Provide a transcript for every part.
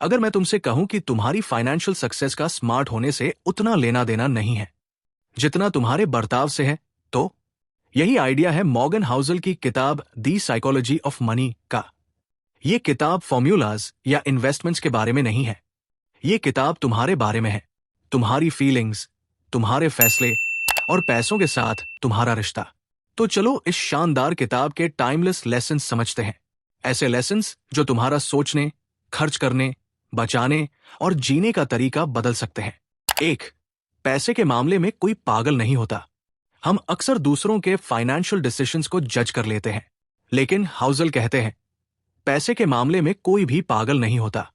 अगर मैं तुमसे कहूं कि तुम्हारी फाइनेंशियल सक्सेस का स्मार्ट होने से उतना लेना देना नहीं है जितना तुम्हारे बर्ताव से है, तो यही आइडिया है मॉर्गन हाउसल की किताब दी साइकोलॉजी ऑफ मनी का। ये किताब फॉर्मूलाज या इन्वेस्टमेंट्स के बारे में नहीं है। ये किताब तुम्हारे बारे में है, तुम्हारी फीलिंग्स, तुम्हारे फैसले और पैसों के साथ तुम्हारा रिश्ता। तो चलो इस शानदार किताब के टाइमलेस लेसन्स समझते हैं। ऐसे लेसन्स जो तुम्हारा सोचने, खर्च करने, बचाने और जीने का तरीका बदल सकते हैं। 1. पैसे के मामले में कोई पागल नहीं होता। हम अक्सर दूसरों के फाइनेंशियल डिसीजंस को जज कर लेते हैं, लेकिन हाउसल कहते हैं पैसे के मामले में कोई भी पागल नहीं होता।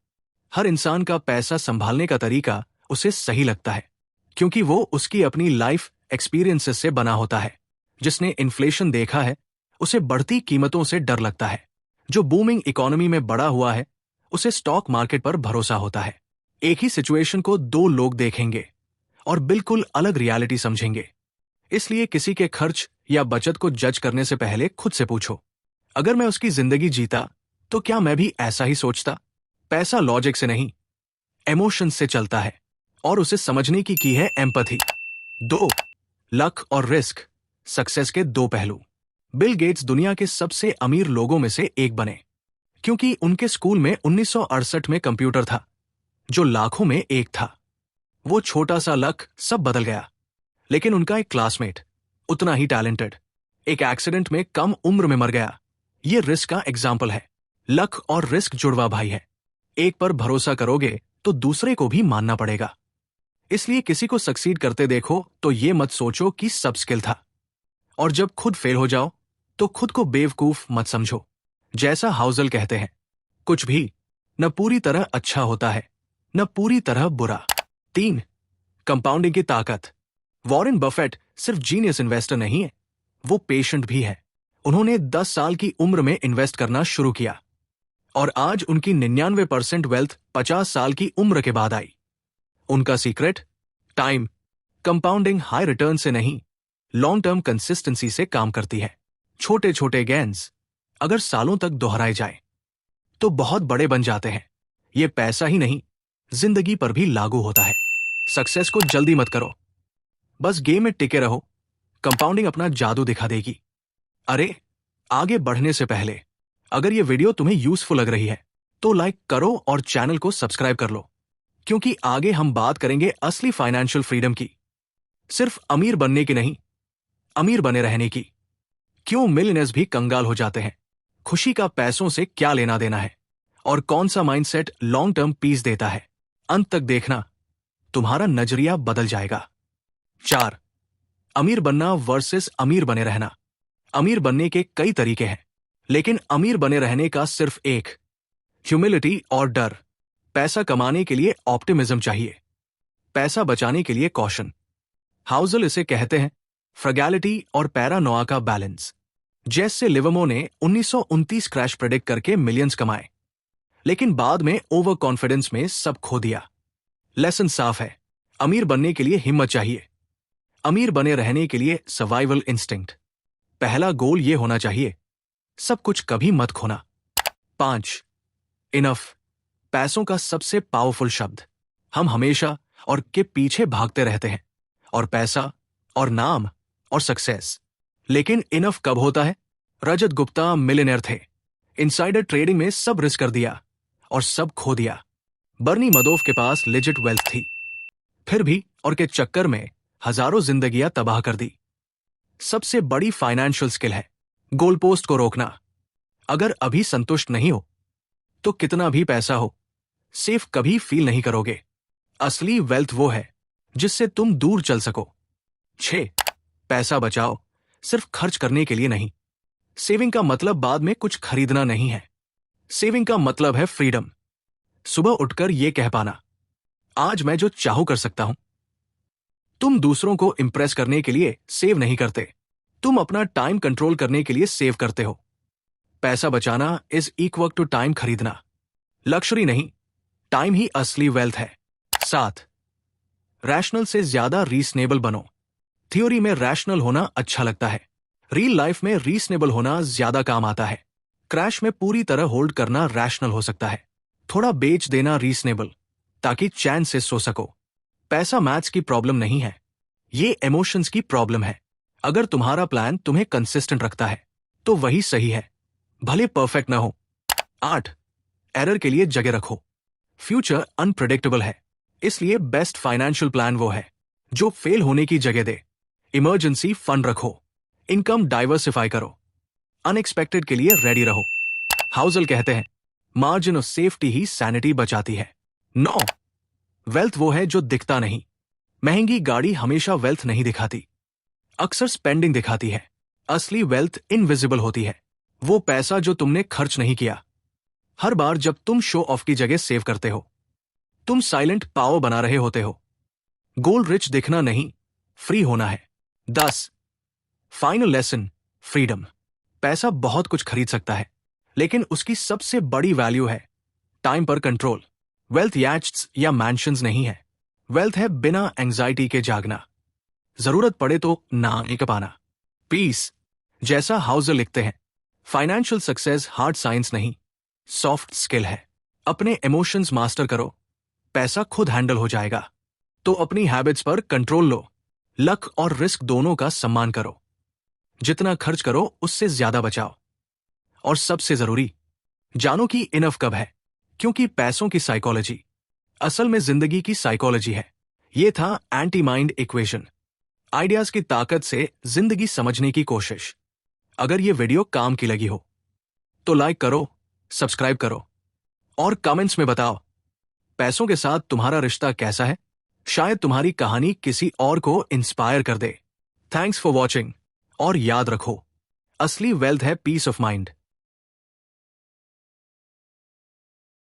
हर इंसान का पैसा संभालने का तरीका उसे सही लगता है, क्योंकि वो उसकी अपनी लाइफ एक्सपीरियंसेस से बना होता है। जिसने इन्फ्लेशन देखा है उसे बढ़ती कीमतों से डर लगता है। जो बूमिंग इकोनॉमी में बड़ा हुआ है उसे स्टॉक मार्केट पर भरोसा होता है। एक ही सिचुएशन को दो लोग देखेंगे और बिल्कुल अलग रियलिटी समझेंगे। इसलिए किसी के खर्च या बचत को जज करने से पहले खुद से पूछो, अगर मैं उसकी जिंदगी जीता तो क्या मैं भी ऐसा ही सोचता? पैसा लॉजिक से नहीं, इमोशन से चलता है और उसे समझने की है एम्पैथी। 2. लक और रिस्क, सक्सेस के दो पहलू। बिल गेट्स दुनिया के सबसे अमीर लोगों में से एक बने क्योंकि उनके स्कूल में 1968 में कंप्यूटर था जो लाखों में एक था। वो छोटा सा लक सब बदल गया, लेकिन उनका एक क्लासमेट उतना ही टैलेंटेड एक एक्सीडेंट में कम उम्र में मर गया। ये रिस्क का एग्जाम्पल है। लक और रिस्क जुड़वा भाई है। एक पर भरोसा करोगे तो दूसरे को भी मानना पड़ेगा। इसलिए किसी को सक्सीड करते देखो तो ये मत सोचो कि सब स्किल था, और जब खुद फेल हो जाओ तो खुद को बेवकूफ मत समझो। जैसा हाउसल कहते हैं, कुछ भी न पूरी तरह अच्छा होता है न पूरी तरह बुरा। 3. कंपाउंडिंग की ताकत। वॉरेन बफेट सिर्फ जीनियस इन्वेस्टर नहीं है, वो पेशेंट भी है। उन्होंने 10 साल की उम्र में इन्वेस्ट करना शुरू किया और आज उनकी 99% वेल्थ 50 साल की उम्र के बाद आई। उनका secret? Time. Compounding high return से नहीं, लॉन्ग टर्म कंसिस्टेंसी से काम करती है। छोटे छोटे गेन्स अगर सालों तक दोहराए जाए तो बहुत बड़े बन जाते हैं। ये पैसा ही नहीं, जिंदगी पर भी लागू होता है। सक्सेस को जल्दी मत करो, बस गेम में टिके रहो। कंपाउंडिंग अपना जादू दिखा देगी। अरे, आगे बढ़ने से पहले अगर ये वीडियो तुम्हें यूजफुल लग रही है तो लाइक करो और चैनल को सब्सक्राइब कर लो, क्योंकि आगे हम बात करेंगे असली फाइनेंशियल फ्रीडम की। सिर्फ अमीर बनने की नहीं, अमीर बने रहने की। क्यों मिलियनेयर्स भी कंगाल हो जाते हैं, खुशी का पैसों से क्या लेना देना है, और कौन सा माइंडसेट लॉन्ग टर्म पीस देता है। अंत तक देखना, तुम्हारा नजरिया बदल जाएगा। 4. अमीर बनना वर्सेस अमीर बने रहना। अमीर बनने के कई तरीके हैं, लेकिन अमीर बने रहने का सिर्फ एक, ह्यूमिलिटी और डर। पैसा कमाने के लिए ऑप्टिमिज्म चाहिए, पैसा बचाने के लिए कॉशन। हाउसल इसे कहते हैं फ्रगैलिटी और पैरानोआ का बैलेंस। जैसे लिवरमो ने 1929 क्रैश प्रेडिक्ट करके मिलियंस कमाए, लेकिन बाद में ओवर कॉन्फिडेंस में सब खो दिया। लेसन साफ है, अमीर बनने के लिए हिम्मत चाहिए, अमीर बने रहने के लिए सर्वाइवल इंस्टिंक्ट। पहला गोल ये होना चाहिए, सब कुछ कभी मत खोना। 5. इनफ, पैसों का सबसे पावरफुल शब्द। हम हमेशा और के पीछे भागते रहते हैं, और पैसा और नाम और सक्सेस, लेकिन इनफ कब होता है? रजत गुप्ता मिलियनेयर थे, इनसाइडर ट्रेडिंग में सब रिस्क कर दिया और सब खो दिया। बर्नी मदोफ के पास लेजिट वेल्थ थी, फिर भी और के चक्कर में हजारों जिंदगियां तबाह कर दी। सबसे बड़ी फाइनेंशियल स्किल है गोल पोस्ट को रोकना। अगर अभी संतुष्ट नहीं हो तो कितना भी पैसा हो, सेफ कभी फील नहीं करोगे। असली वेल्थ वो है जिससे तुम दूर चल सको। 6. पैसा बचाओ, सिर्फ खर्च करने के लिए नहीं। सेविंग का मतलब बाद में कुछ खरीदना नहीं है। सेविंग का मतलब है फ्रीडम। सुबह उठकर यह कह पाना, आज मैं जो चाहूं कर सकता हूं। तुम दूसरों को इंप्रेस करने के लिए सेव नहीं करते, तुम अपना टाइम कंट्रोल करने के लिए सेव करते हो। पैसा बचाना इज इक्वल टू टाइम खरीदना। लक्ष्री नहीं, टाइम ही असली वेल्थ है। 7. रैशनल से ज्यादा रीजनेबल बनो। थ्योरी में रैशनल होना अच्छा लगता है, रियल लाइफ में रीजनेबल होना ज्यादा काम आता है। क्रैश में पूरी तरह होल्ड करना रैशनल हो सकता है, थोड़ा बेच देना रीजनेबल, ताकि चैन से सो सको। पैसा मैथ्स की प्रॉब्लम नहीं है, ये इमोशंस की प्रॉब्लम है। अगर तुम्हारा प्लान तुम्हें कंसिस्टेंट रखता है तो वही सही है, भले परफेक्ट ना हो। 8. एरर के लिए जगह रखो। फ्यूचर अनप्रेडिक्टेबल है, इसलिए बेस्ट फाइनेंशियल प्लान वो है जो फेल होने की जगह दे। इमरजेंसी फंड रखो, इनकम डाइवर्सिफाई करो, अनएक्सपेक्टेड के लिए रेडी रहो। हाउसल कहते हैं margin of safety he sanity बचाती है। 9. वेल्थ वो है जो दिखता नहीं। महंगी गाड़ी हमेशा वेल्थ नहीं दिखाती, अक्सर स्पेंडिंग दिखाती है। असली वेल्थ इनविजिबल होती है, वो पैसा जो तुमने खर्च नहीं किया। हर बार जब तुम शो ऑफ की जगह सेव करते हो, तुम साइलेंट पावर बना रहे होते हो। गोल रिच दिखना नहीं, फ्री होना है। 10. Final lesson, freedom. पैसा बहुत कुछ खरीद सकता है, लेकिन उसकी सबसे बड़ी वैल्यू है टाइम पर कंट्रोल। वेल्थ याच्ट्स या मैंशंस नहीं है, वेल्थ है बिना एंजाइटी के जागना, जरूरत पड़े तो ना एक पाना। पीस। जैसा हाउजर लिखते हैं, फाइनेंशियल सक्सेस हार्ड साइंस नहीं, सॉफ्ट स्किल है। अपने इमोशंस मास्टर करो, पैसा खुद हैंडल हो जाएगा। तो अपनी हैबिट्स पर कंट्रोल लो, लक और रिस्क दोनों का सम्मान करो। जितना खर्च करो उससे ज्यादा बचाओ। और सबसे जरूरी, जानो कि इनफ कब है, क्योंकि पैसों की साइकोलॉजी असल में जिंदगी की साइकोलॉजी है। ये था एंटी माइंड इक्वेशन, आइडियाज की ताकत से जिंदगी समझने की कोशिश। अगर ये वीडियो काम की लगी हो तो लाइक करो, सब्सक्राइब करो और कमेंट्स में बताओ पैसों के साथ तुम्हारा रिश्ता कैसा है। शायद तुम्हारी कहानी किसी और को इंस्पायर कर दे। थैंक्स फॉर वॉचिंग, और याद रखो, असली वेल्थ है पीस ऑफ माइंड।